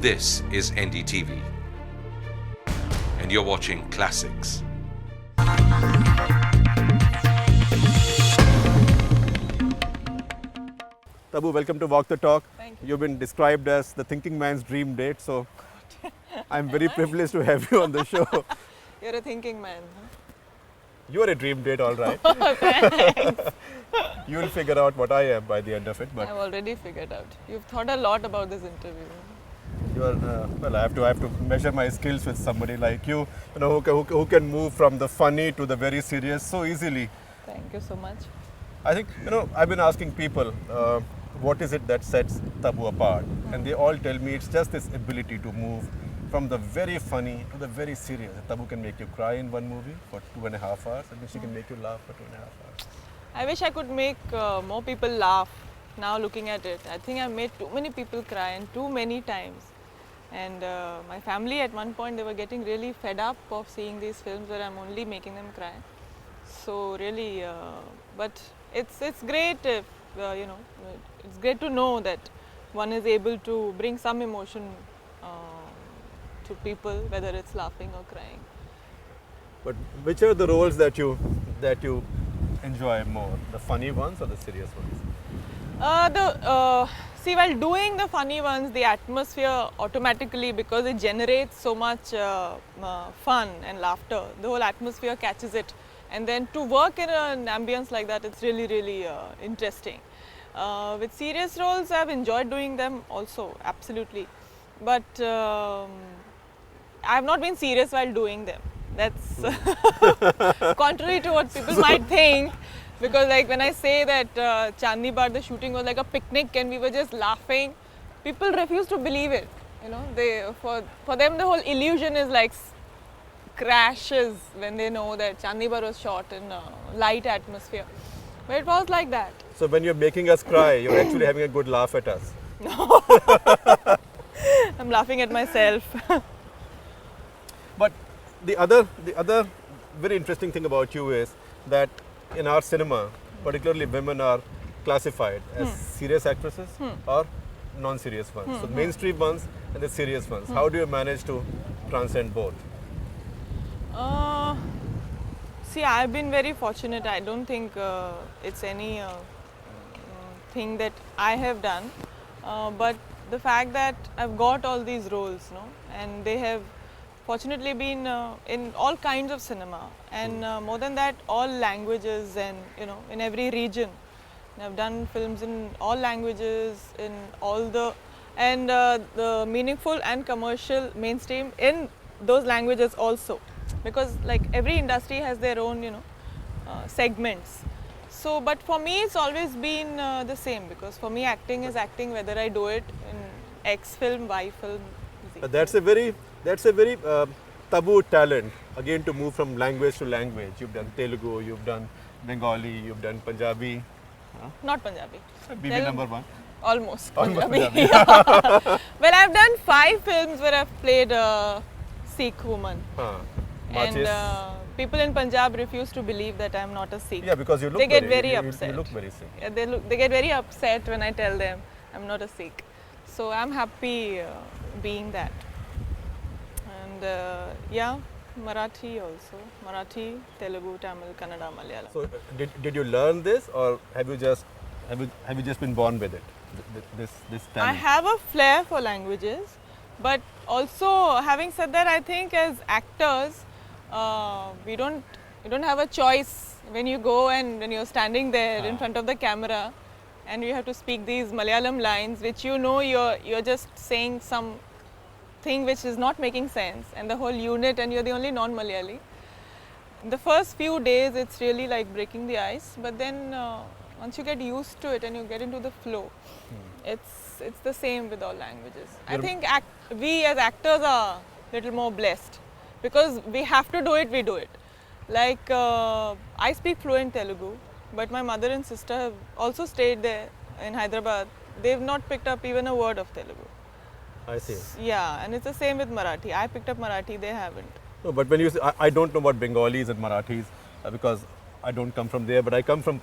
This is NDTV, and you're watching Classics. Tabu, welcome to Walk the Talk. Thank you. You've been described as the thinking man's dream date, so I'm very privileged to have you on the show. You're a thinking man. You are a dream date, all right. You will figure out what I am by the end of it, but I've already figured out. You've thought a lot about this interview. you are well. I have to measure my skills with somebody like you, who can move from the funny to the very serious so easily. Thank you so much. I think I've been asking people what is it that sets Tabu apart, and they all tell me it's just this ability to move from the very funny to the very serious. Tabu can make you cry in one movie for 2.5 hours, and then she can make you laugh for 2.5 hours. I wish I could make more people laugh. Now looking at it, I think I've made too many people cry and too many times. And my family at one point, they were getting really fed up of seeing these films where I'm only making them cry. So really, but it's great if it's great to know that one is able to bring some emotion to people, whether it's laughing or crying. But which are the roles that you enjoy more, the funny ones or the serious ones? See, while doing the funny ones, the atmosphere automatically, because it generates so much fun and laughter, the whole atmosphere catches it. And then to work in an ambience like that, it's really, really interesting. With serious roles, I've enjoyed doing them also, absolutely. But I've not been serious while doing them. That's contrary to what people might think. Because like when I say that Chandni Bar, the shooting was like a picnic and we were just laughing, people refuse to believe it. For them the whole illusion is like crashes when they know that Chandni Bar was shot in a light atmosphere. But it was like that. So when you're making us cry, you're actually having a good laugh at us. I'm laughing at myself. But the other very interesting thing about you is that in our cinema, particularly women are classified as serious actresses or non-serious ones. So mainstream ones and the serious ones. How do you manage to transcend both? See, I've been very fortunate. I don't think it's any thing that I have done, but the fact that I've got all these roles, and they have fortunately been in all kinds of cinema, and more than that, all languages, and in every region. And I've done films in all languages, in all the meaningful and commercial mainstream in those languages also, because like every industry has their own segments. So, but for me, it's always been the same, because for me, acting is acting, whether I do it in X film, Y film. Z. That's a very taboo talent, again, to move from language to language. You've done Telugu, you've done Bengali, you've done Punjabi. Not Punjabi. BB number one. Almost Almost Punjabi. Punjabi. Well, I've done 5 films where I've played a Sikh woman. And people in Punjab refuse to believe that I'm not a Sikh. Yeah, because you look they get very upset. You look very Sikh. Yeah, they get very upset when I tell them I'm not a Sikh. So I'm happy being that. And Marathi also. Marathi, Telugu, Tamil, Kannada, Malayalam. So did you learn this, or have you just been born with it? This I talent? have a flair for languages, but also having said that, I think as actors, you don't have a choice when you go and when you're standing there in front of the camera, and you have to speak these Malayalam lines, which you're just saying some thing which is not making sense, and the whole unit, and you're the only non-Malayali. The first few days, it's really like breaking the ice, but then once you get used to it and you get into the flow, it's the same with all languages. I think we as actors are a little more blessed, because we have to do it, we do it. Like I speak fluent Telugu, but my mother and sister have also stayed there in Hyderabad. They've not picked up even a word of Telugu. I see. Yeah, and it's the same with Marathi. I picked up Marathi, they haven't. No, but when you say, I don't know about Bengalis and Marathis because I don't come from there, but I come from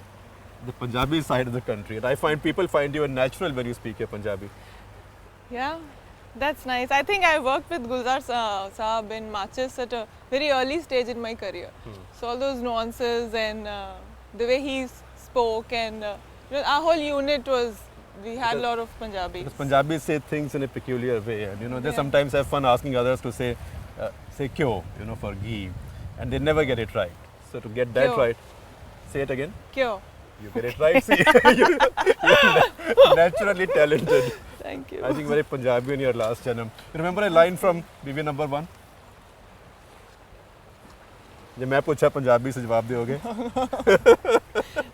the Punjabi side of the country, and I find people find you a natural when you speak your Punjabi. Yeah, That's nice. I think I worked with Gulzar Saab in Machis at a very early stage in my career. So all those nuances and the way he spoke and our whole unit was, we had a lot of Punjabis. Because Punjabis say things in a peculiar way, and they Yeah. sometimes have fun asking others to say kyo, for ghee, and they never get it right. So to get that Kyo. right, say it again. Kyo. You get it right. See, you're naturally talented. Thank you. I think very Punjabi in your last janam. You remember a line from movie number 1? जब मैं पूछा पंजाबी से जवाब दोगे?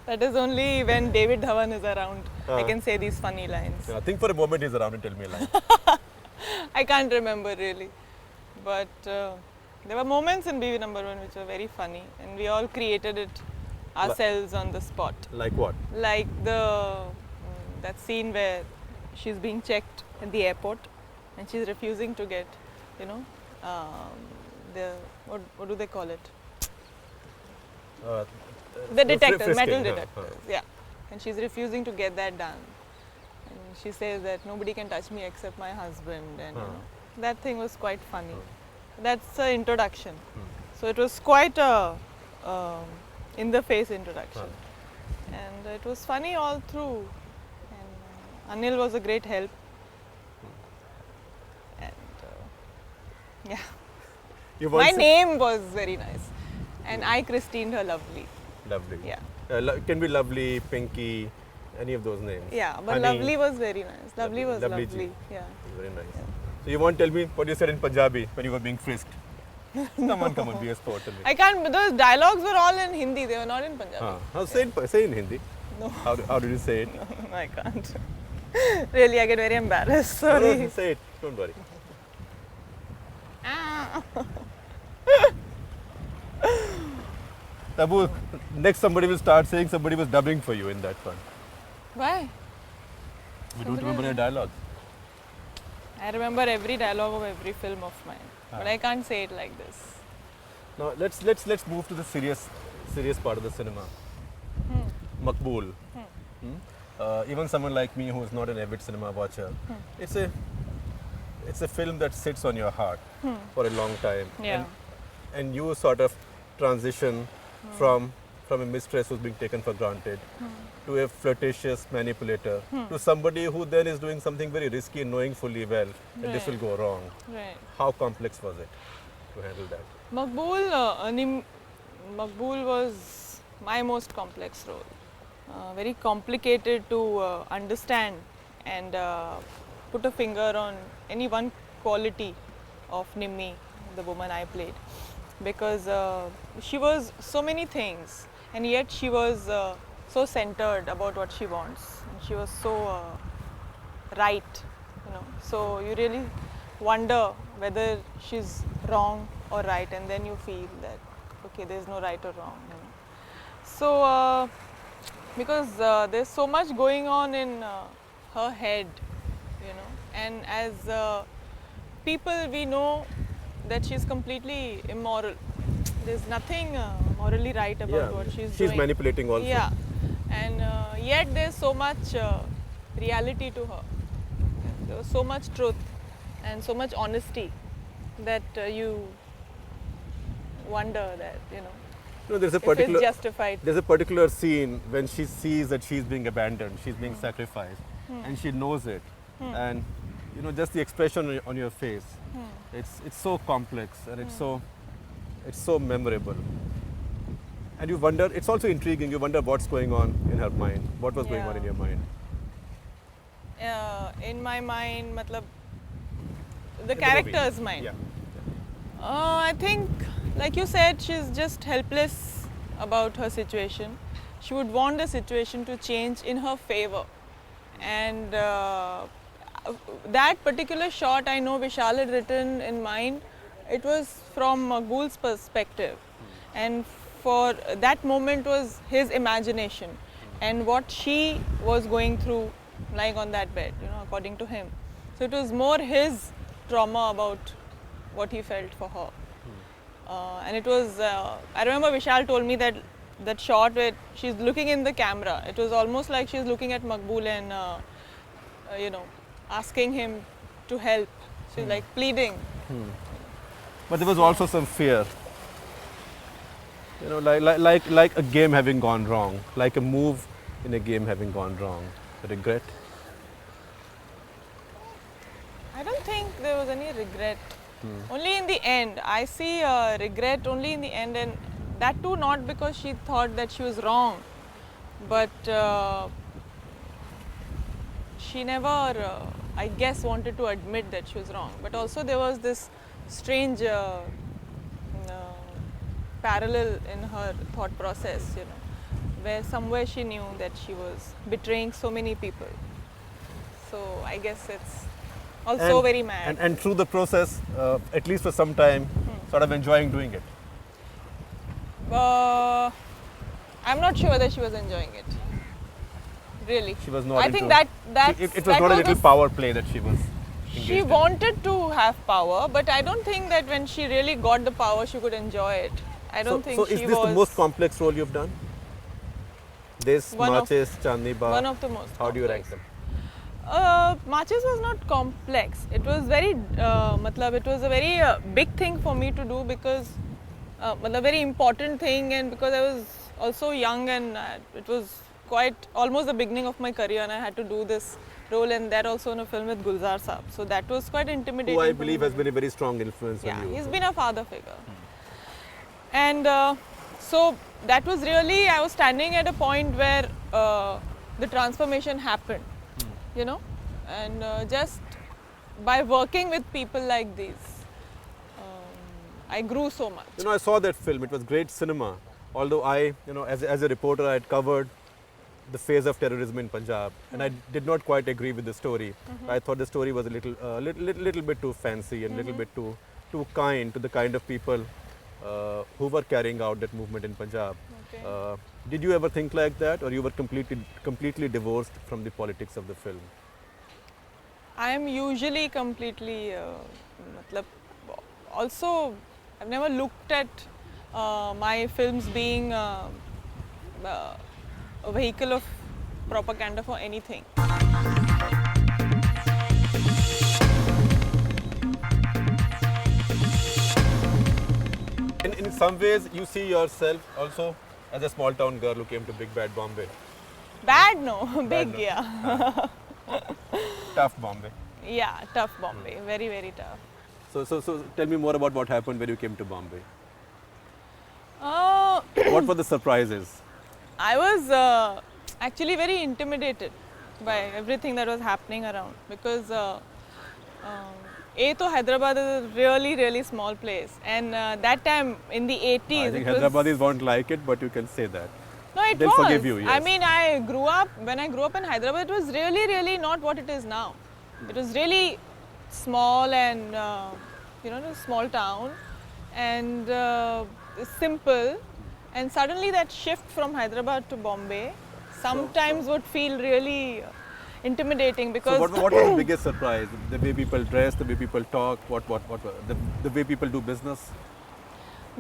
That is only when David Dhawan is around. I Ah. can say these funny lines. I think for a moment he's around and tell me a line. I can't remember really. But there were moments in BV number 1 which were very funny and we all created it ourselves on the spot. Like what? Like that scene where she's being checked at the airport and she's refusing to get, the what do they call it? The detectors, metal frisking, detectors, yeah. And she's refusing to get that done. And she says that nobody can touch me except my husband, and that thing was quite funny. That's the introduction. So it was quite a in-the-face introduction, and it was funny all through. And Anil was a great help. And yeah, You my once- name was very nice, and I christened her Lovely. Lovely. Yeah. Can be Lovely, Pinky, any of those names. Yeah, but Honey. Lovely was very nice. Lovely was Lovely lovely. ji. Yeah. Very nice. So you won't tell me what you said in Punjabi when you were being frisked? come on, be a sport. Tell me. I can't. Those dialogues were all in Hindi. They were not in Punjabi. Say in Hindi. No. How did you say it? I can't. Really, I get very embarrassed. No, Sorry. say it. Don't worry. Ah. Tabu, next somebody will start saying somebody was dubbing for you in that one. Why? You don't remember your dialogue. I remember every dialogue of every film of mine, but I can't say it like this. Now let's move to the serious part of the cinema. Makbool. Even someone like me who is not an avid cinema watcher, it's a film that sits on your heart for a long time. Yeah. And you sort of transition from a mistress who's being taken for granted to a flirtatious manipulator to somebody who then is doing something very risky, knowing fully well that this will Right. go wrong. Right. How complex was it to handle that? Makbool was my most complex role. Very complicated to understand and put a finger on any one quality of Nimmi, the woman I played, because she was so many things, and yet she was so centered about what she wants, and she was so right, So you really wonder whether she's wrong or right, and then you feel that okay, there's no right or wrong. So because there's so much going on in her head, and as people we know that she's completely immoral. There's nothing morally right about what she's doing. She's manipulating also. Yeah, and yet there's so much reality to her. There was so much truth and so much honesty that you wonder that There's a if particular it's justified. There's a particular scene when she sees that she's being abandoned, she's being sacrificed, and she knows it. And just the expression on your face, it's so complex and it's so memorable. And you wonder, it's also intriguing, you wonder what's going on in her mind, what was going on in your mind. In my mind, the movie. character's mind. Yeah. I think, like you said, she's just helpless about her situation. She would want the situation to change in her favor. And that particular shot, I know Vishal had written in mind, it was from Makbool's perspective. And for that moment was his imagination and what she was going through lying on that bed, according to him. So it was more his trauma about what he felt for her. And it was, I remember Vishal told me that shot where she's looking in the camera, it was almost like she's looking at Makbool and, asking him to help She's like pleading. But there was also some fear. You know, like a game having gone wrong, like a move in a game having gone wrong. Regret. I don't think there was any regret. Only in the end. I see regret only in the end, and that too not because she thought that she was wrong, but she never, I guess, wanted to admit that she was wrong. But also there was this strange parallel in her thought process, you know, where somewhere she knew that she was betraying so many people. So I guess it's also And- very mad. And through the process, at least for some time, sort of enjoying doing it. I'm not sure whether she was enjoying it. Really. She was not I into- think that It was not a little power play that she was engaged She in. wanted to have power, but I don't think that when she really got the power, she could enjoy it. I don't think so she is this was the most complex role you've done? This, One of- Marches, Chandni Bar. one of the most. How do you rank complex. them? Marches was not complex. It was very, it was a very big thing for me to do because, a very important thing, and because I was also young and it was quite almost the beginning of my career, and I had to do this role, and that also in a film with Gulzar Saab. So that was quite intimidating. Who I for believe me. has been a very strong influence Yeah, on you. he's been a father figure. And so that was really, I was standing at a point where the transformation happened, you know, and just by working with people like these, I grew so much. You know, I saw that film. It was great cinema. Although I, you know, as a reporter, I had covered the phase of terrorism in Punjab, and I did not quite agree with the story. I thought the story was a little bit too fancy and a little bit too kind to the kind of people who were carrying out that movement in Punjab. Okay. Did you ever think like that, or you were completely divorced from the politics of the film? I am usually completely, also, I've never looked at my films being a vehicle of propaganda for anything. In some ways, you see yourself also as a small town girl who came to Big Bad Bombay. Bad, no, big, no. yeah. Tough Bombay. Yeah, tough Bombay, very, very tough. So tell me more about what happened when you came to Bombay. Uh, What were the surprises? I was actually very intimidated by everything that was happening around because to Hyderabad is a really, really small place, and that time in the 80s, I think it was, Hyderabadis won't like it, but you can say that. no, it they'll was. forgive you, I yes. mean, when I grew up in Hyderabad, it was really, really not what it is now. It was really small and a small town and simple. And suddenly that shift from Hyderabad to Bombay sometimes would feel really intimidating because So what was the biggest surprise? The way people dress, the way people talk, the way people do business?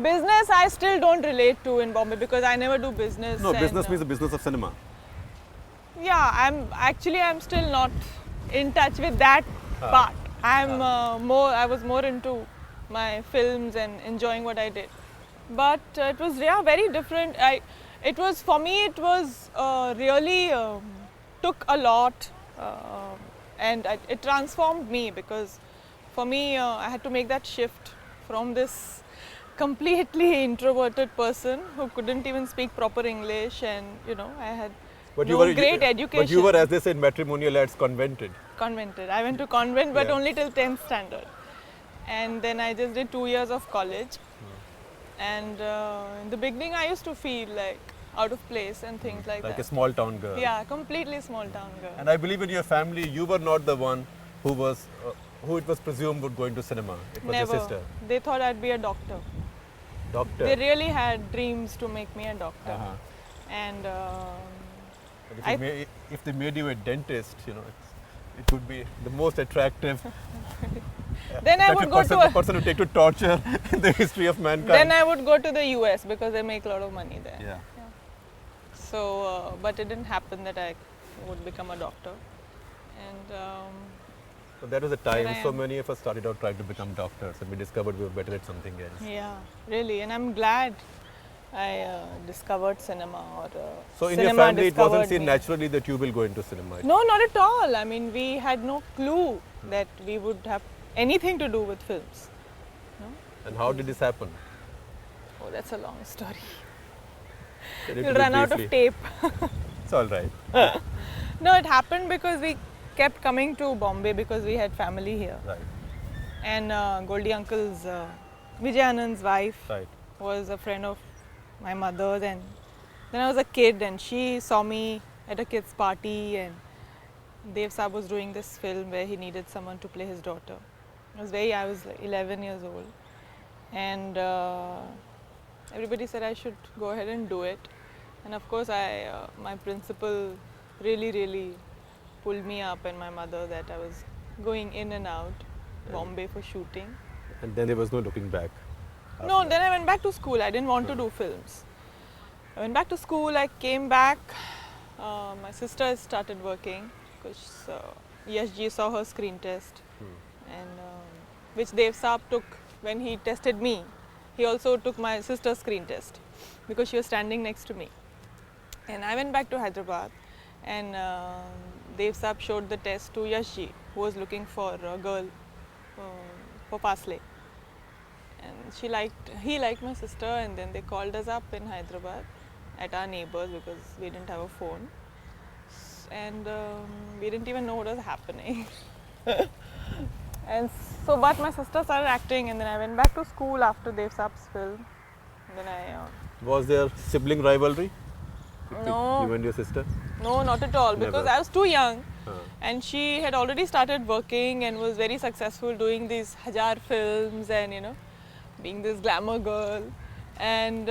business I still don't relate to in Bombay because I never do business. No, and, business means the business of cinema. Yeah, I'm still not in touch with that part. I was more into my films and enjoying what I did. But it was very different. It was really took a lot and it transformed me because for me I had to make that shift from this completely introverted person who couldn't even speak proper English, and I had great education. But you were, as they said, matrimonial ads convented. Convented. I went to convent, but Yeah. only till 10th standard. And then I just did 2 years of college. And in the beginning, I used to feel like out of place and things like Like that. a small town girl. Yeah, completely small town girl. And I believe in your family, you were not the one who it was presumed would go into cinema. It was Never. your sister. They thought I'd be a doctor. Doctor. They really had dreams to make me a doctor. Uh-huh. And But if they made you a dentist, it would be the most attractive. then I would go to a person who take to torture in the history of mankind. then I would go to the US because they make a lot of money there. Yeah. So, but it didn't happen that I would become a doctor. And So that was the time Here I so am. many of us started out trying to become doctors, and we discovered we were better at something else. Yeah, really, and I'm glad I discovered cinema or So in your cinema family, it wasn't discovered seen me. naturally that you will go into cinema. No, not at all. I mean, we had no clue that we would have anything to do with films. And how did this happen? Oh, that's a long story. Can you You'll do it run out of briefly? tape. It's all right. No, it happened because we kept coming to Bombay because we had family here. Right, And Goldie Uncle's, Vijay Anand's wife right. was a friend of my mother's, and then I was a kid and she saw me at a kid's party, and Dev Saab was doing this film where he needed someone to play his daughter. I was like 11 years old, and everybody said I should go ahead and do it. And of course, my principal really pulled me up, and my mother, that I was going in and out Bombay for shooting. And then there was no looking back. No, then I went back to school. I didn't want to do films. I went back to school, I came back. My sister has started working because Yashji saw her screen test, and which Dev Saab took when he tested me. He also took my sister's screen test because she was standing next to me. And I went back to Hyderabad, and Dev Saab showed the test to Yashji, who was looking for a girl for Pasley. And he liked my sister, and then they called us up in Hyderabad at our neighbors because we didn't have a phone, and we didn't even know what was happening. And so, but my sister started acting, and then I went back to school after Dev Saab's film. And then Was there sibling rivalry? No. You and your sister? No, not at all, because Never. I was too young. Huh. And she had already started working and was very successful doing these Hajar films and, being this glamour girl. And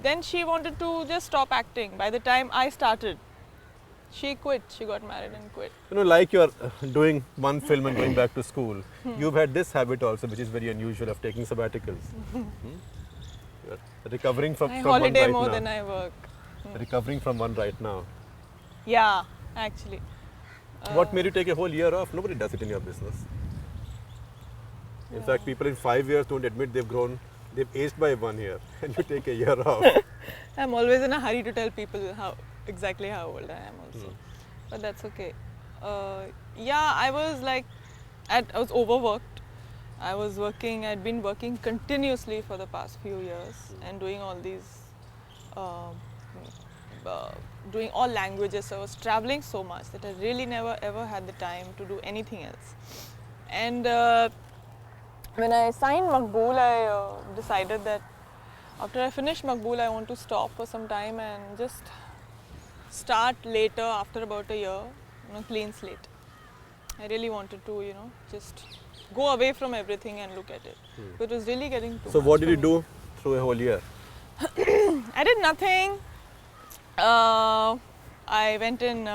then she wanted to just stop acting. By the time I started, she quit. She got married and quit. Like you're doing one film and going back to school, you've had this habit also, which is very unusual, of taking sabbaticals. You're recovering from I one holiday right more now. than I work. Recovering from one right now. Yeah, actually. What made you take a whole year off? Nobody does it in your business. In fact, people in 5 years don't admit they've aged by 1 year, and you take a year off. I'm always in a hurry to tell people exactly how old I am also. But that's okay. Yeah, I was I was overworked. I'd been working continuously for the past few years and doing all these, doing all languages. So I was traveling so much that I really never ever had the time to do anything else. And when I signed Maqbool, I decided that after I finish Maqbool, I want to stop for some time and just start later after about a year on a clean slate. I really wanted to, just go away from everything and look at it. It was really getting too So much what did for you me. do through a whole year? I did nothing. I went and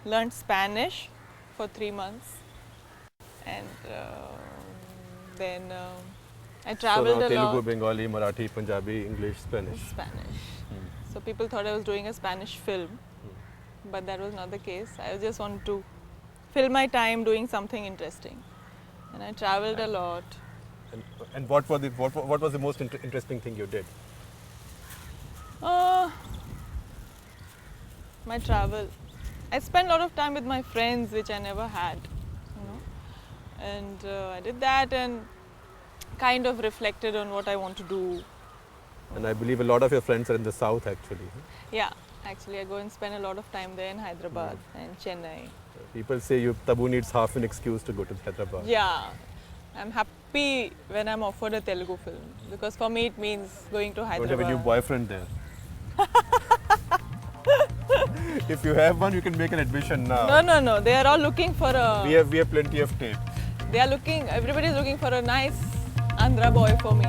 learned Spanish for 3 months, and then I traveled so now a Telugu, lot. Bengali, Marathi, Punjabi, English, Spanish. Spanish. So people thought I was doing a Spanish film, but that was not the case. I just wanted to fill my time doing something interesting, and I traveled a lot. And what was the most interesting thing you did? My travel. I spent a lot of time with my friends, which I never had, and I did that and kind of reflected on what I want to do. And I believe a lot of your friends are in the south actually. Yeah, actually I go and spend a lot of time there in Hyderabad and Chennai. People say Tabu needs half an excuse to go to Hyderabad. Yeah, I'm happy when I'm offered a Telugu film, because for me it means going to Don't Hyderabad. have a new boyfriend there. If you have one, you can make an admission now. No. They are all looking for a. We have plenty of tape. Everybody is looking for a nice Andhra boy for me.